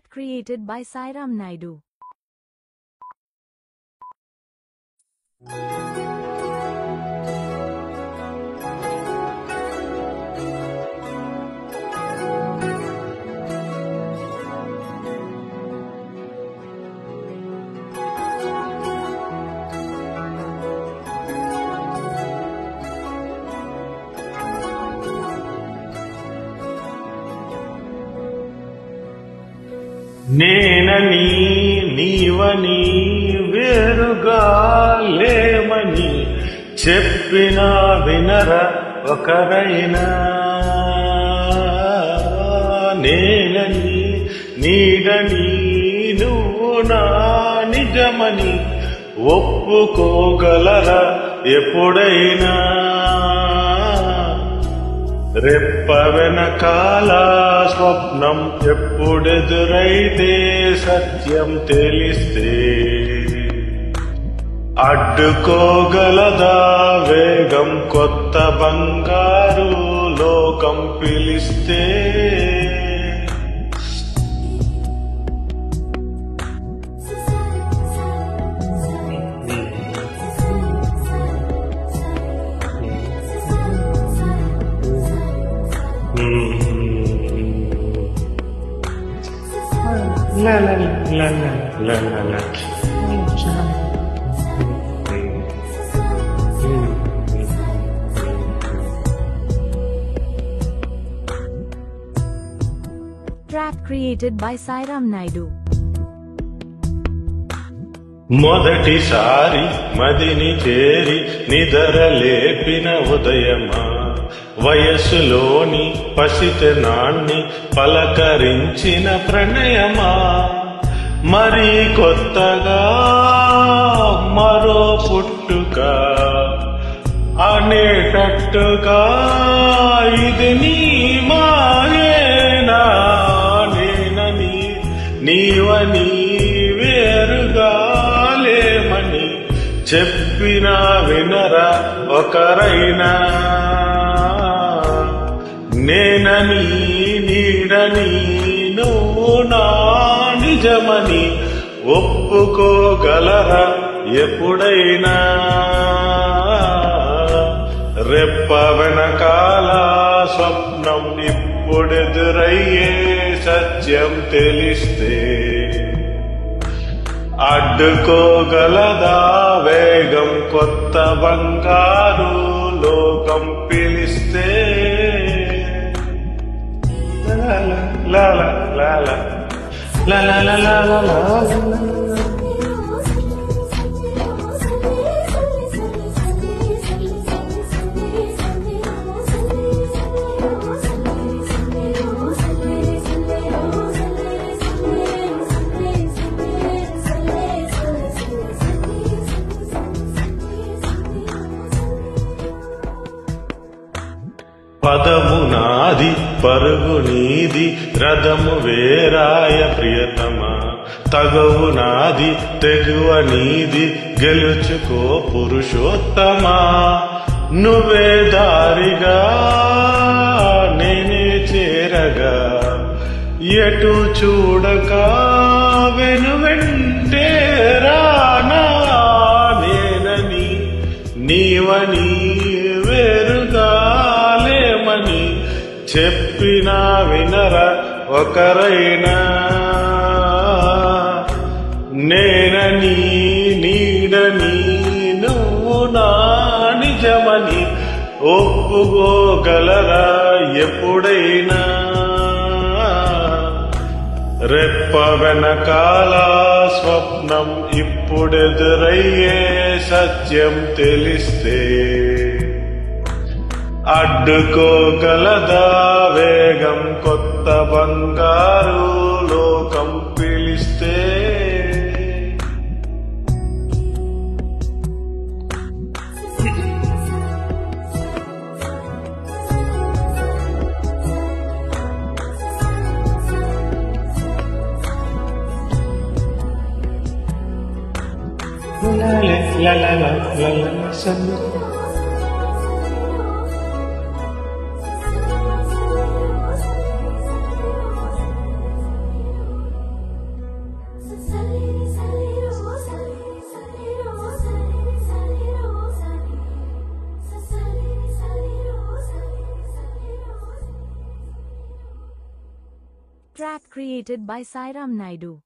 Trap created by Sairam Naidu. నేనని నీవని వేరుగా లేమని చెప్పినా వినరా ఒకరైనా. నేనని నీడని నువ్వు నా నిజమని ఒప్పుకోగలరా ఎప్పుడైనా. రెప్ప వెనకాల స్వప్నం ఎప్పుడెదురైతే సత్యం తెలిస్తే అడ్డుకోగలదా వేగం కొత్త బంగారు లోకం పిలిస్తే. La la la la la la la. Trap created by Sairam Naidu. మొదటిసారి మదిని చేరి నిదరలేపిన ఉదయమా, వయస్సులోని పసితనాన్ని పలకరించిన ప్రణయమా, మరి కొత్తగా మరో పుట్టుక అనేటట్టుగా ఇది నీ మాయేనా. నేనని నీవని వేరుగా లేమని చెప్పినా వినరా ఒకరైనా. నేనని నీడని నువ్వు నా నిజమని ఒప్పుకోగలరా ఎప్పుడైనా. రెప్ప వెనకాల స్వప్నం ఇప్పుడెదురయ్యే సత్యం తెలిస్తే అడ్డుకోగలదా వేగం కొత్త బంగారు లోకం పిలిస్తే. La la la la la la la la la la la. పదము నాది పరుగు నీది రథము వేరాయ ప్రియతమా, తగవు నాది తెగువ నీది గెలుచుకో పురుషోత్తమా. నువ్వే దారిగా నేనే చేరగా ఎటు చూడక వెనువెంటే రానా. నేనని నీవని వేరుగా లేమని చెప్పినా వినరా ఒకరైనా. నేనని నీడని నువ్వు నా నిజమని ఒప్పుకోగలరా ఎప్పుడైనా. రెప్ప వెనకాల స్వప్నం ఇప్పుడెదురయ్యే సత్యం తెలిస్తే అడ్డుకోగలదా వేగం కొత్త బంగారు లోకం పిలిస్తే. La la la la la la. Track created by Sairam Naidu.